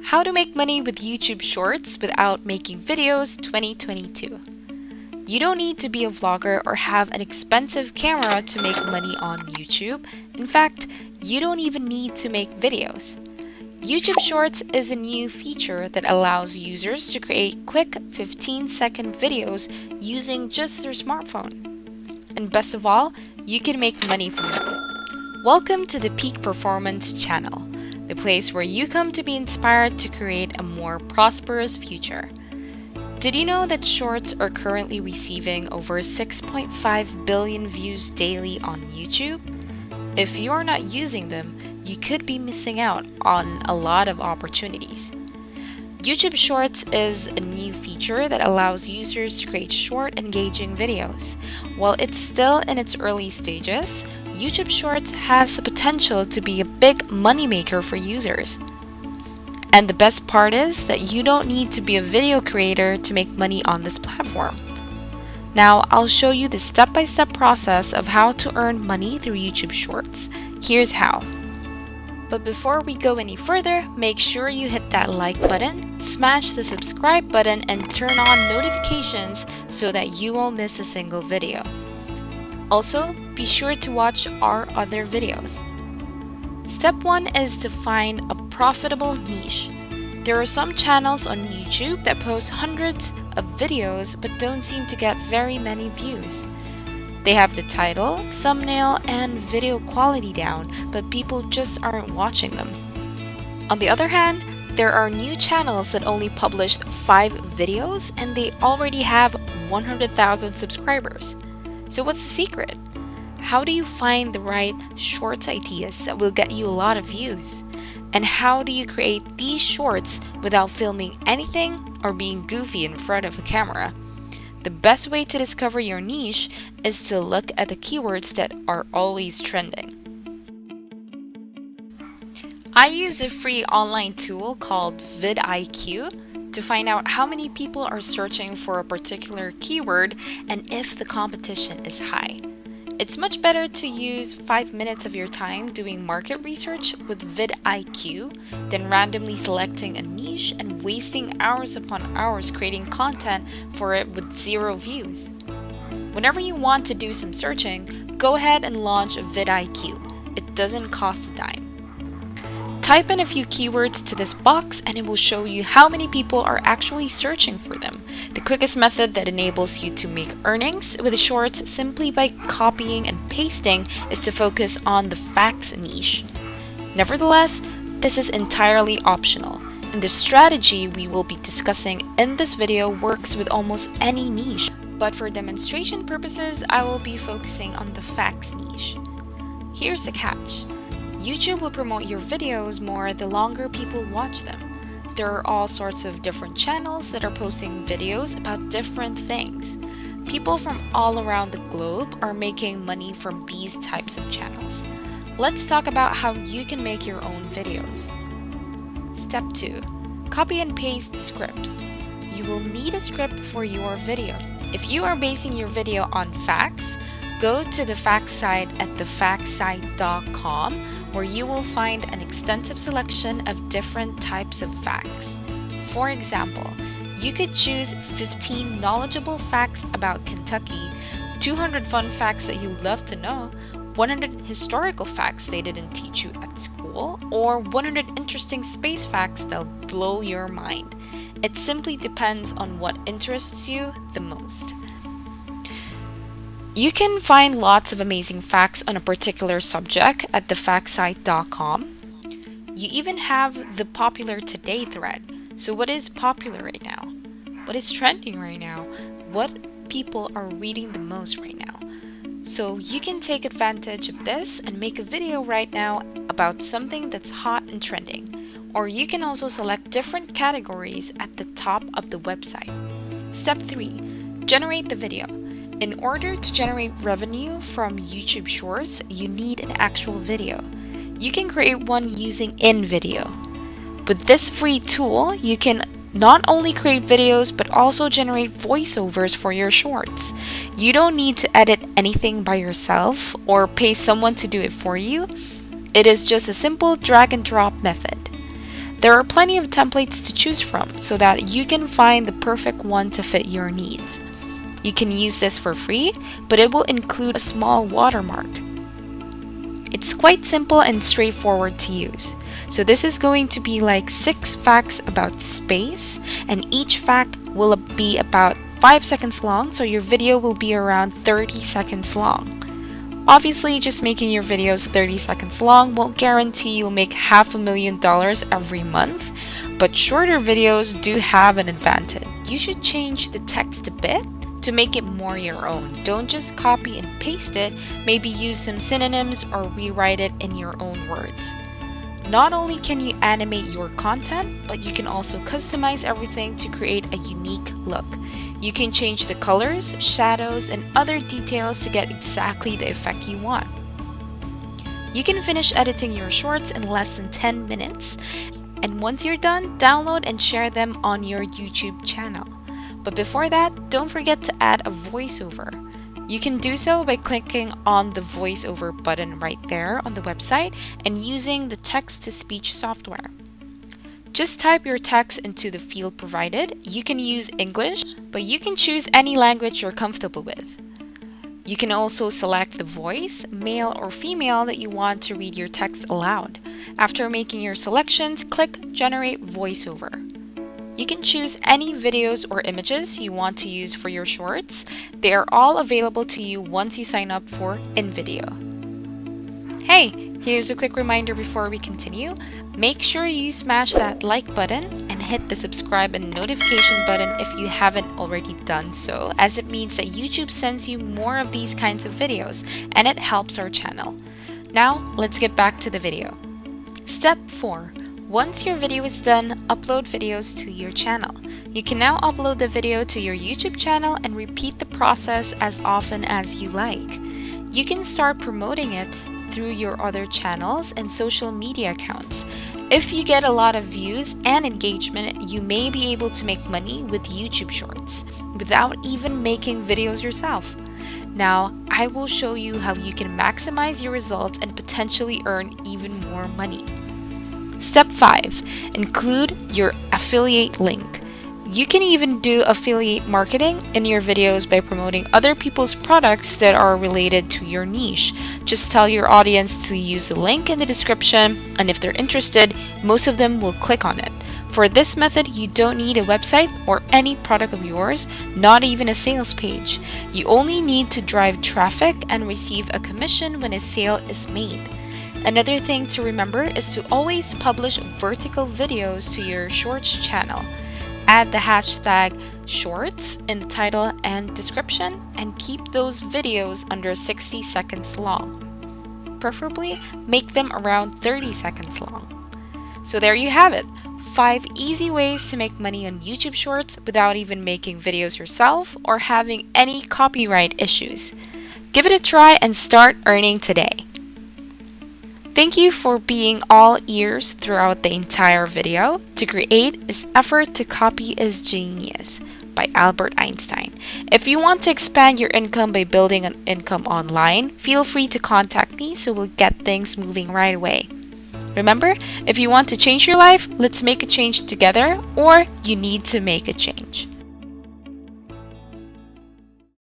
How to make money with YouTube Shorts without making videos 2022. You don't need to be a vlogger or have an expensive camera to make money on YouTube. In fact, you don't even need to make videos. YouTube Shorts is a new feature that allows users to create quick 15-second videos using just their smartphone. And best of all, you can make money from them. Welcome to the Peak Performance channel, the place where you come to be inspired to create a more prosperous future. Did you know that Shorts are currently receiving over 6.5 billion views daily on YouTube? If you are not using them, you could be missing out on a lot of opportunities. YouTube Shorts is a new feature that allows users to create short, engaging videos. While it's still in its early stages, YouTube Shorts has the potential to be a big moneymaker for users. And the best part is that you don't need to be a video creator to make money on this platform. Now, I'll show you the step-by-step process of how to earn money through YouTube Shorts. Here's how. But before we go any further, make sure you hit that like button, smash the subscribe button, and turn on notifications so that you won't miss a single video. Also, be sure to watch our other videos. Step 1 is to find a profitable niche. There are some channels on YouTube that post hundreds of videos but don't seem to get very many views. They have the title, thumbnail, and video quality down, but people just aren't watching them. On the other hand, there are new channels that only published 5 videos and they already have 100,000 subscribers. So what's the secret? How do you find the right shorts ideas that will get you a lot of views? And how do you create these shorts without filming anything or being goofy in front of a camera? The best way to discover your niche is to look at the keywords that are always trending. I use a free online tool called vidIQ to find out how many people are searching for a particular keyword and if the competition is high. It's much better to use 5 minutes of your time doing market research with vidIQ than randomly selecting a niche and wasting hours upon hours creating content for it with 0 views. Whenever you want to do some searching, go ahead and launch vidIQ. It doesn't cost a dime. Type in a few keywords to this box and it will show you how many people are actually searching for them. The quickest method that enables you to make earnings with shorts simply by copying and pasting is to focus on the facts niche. Nevertheless, this is entirely optional, and the strategy we will be discussing in this video works with almost any niche. But for demonstration purposes, I will be focusing on the facts niche. Here's the catch. YouTube will promote your videos more the longer people watch them. There are all sorts of different channels that are posting videos about different things. People from all around the globe are making money from these types of channels. Let's talk about how you can make your own videos. Step 2. Copy and paste scripts. You will need a script for your video. If you are basing your video on facts, go to the facts site at thefactssite.com where you will find an extensive selection of different types of facts. For example, you could choose 15 knowledgeable facts about Kentucky, 200 fun facts that you love to know, 100 historical facts they didn't teach you at school, or 100 interesting space facts that'll blow your mind. It simply depends on what interests you the most. You can find lots of amazing facts on a particular subject at thefactssite.com. You even have the Popular Today thread. So what is popular right now? What is trending right now? What people are reading the most right now? So you can take advantage of this and make a video right now about something that's hot and trending. Or you can also select different categories at the top of the website. Step 3. Generate the video. In order to generate revenue from YouTube Shorts, you need an actual video. You can create one using InVideo. With this free tool, you can not only create videos but also generate voiceovers for your shorts. You don't need to edit anything by yourself or pay someone to do it for you. It is just a simple drag and drop method. There are plenty of templates to choose from so that you can find the perfect one to fit your needs. You can use this for free, but it will include a small watermark. It's quite simple and straightforward to use. So this is going to be like 6 facts about space, and each fact will be about 5 seconds long, so your video will be around 30 seconds long. Obviously, just making your videos 30 seconds long won't guarantee you'll make $500,000 every month, but shorter videos do have an advantage. You should change the text a bit to make it more your own. Don't just copy and paste it, maybe use some synonyms or rewrite it in your own words. Not only can you animate your content, but you can also customize everything to create a unique look. You can change the colors, shadows, and other details to get exactly the effect you want. You can finish editing your shorts in less than 10 minutes, and once you're done, download and share them on your YouTube channel. But before that, don't forget to add a voiceover. You can do so by clicking on the voiceover button right there on the website and using the text-to-speech software. Just type your text into the field provided. You can use English, but you can choose any language you're comfortable with. You can also select the voice, male or female, that you want to read your text aloud. After making your selections, click Generate Voiceover. You can choose any videos or images you want to use for your shorts. They are all available to you once you sign up for InVideo. Hey, here's a quick reminder before we continue. Make sure you smash that like button and hit the subscribe and notification button if you haven't already done so, as it means that YouTube sends you more of these kinds of videos and it helps our channel. Now, let's get back to the video. Step 4. Once your video is done, upload videos to your channel. You can now upload the video to your YouTube channel and repeat the process as often as you like. You can start promoting it through your other channels and social media accounts. If you get a lot of views and engagement, you may be able to make money with YouTube Shorts without even making videos yourself. Now, I will show you how you can maximize your results and potentially earn even more money. Step 5. Include your affiliate link. You can even do affiliate marketing in your videos by promoting other people's products that are related to your niche. Just tell your audience to use the link in the description, and if they're interested, most of them will click on it. For this method, you don't need a website or any product of yours, not even a sales page. You only need to drive traffic and receive a commission when a sale is made. Another thing to remember is to always publish vertical videos to your Shorts channel. Add the hashtag shorts in the title and description, and keep those videos under 60 seconds long. Preferably, make them around 30 seconds long. So there you have it. 5 easy ways to make money on YouTube Shorts without even making videos yourself or having any copyright issues. Give it a try and start earning today. Thank you for being all ears throughout the entire video. To create is effort, to copy is genius, by Albert Einstein. If you want to expand your income by building an income online, feel free to contact me so we'll get things moving right away. Remember, if you want to change your life, let's make a change together, or you need to make a change.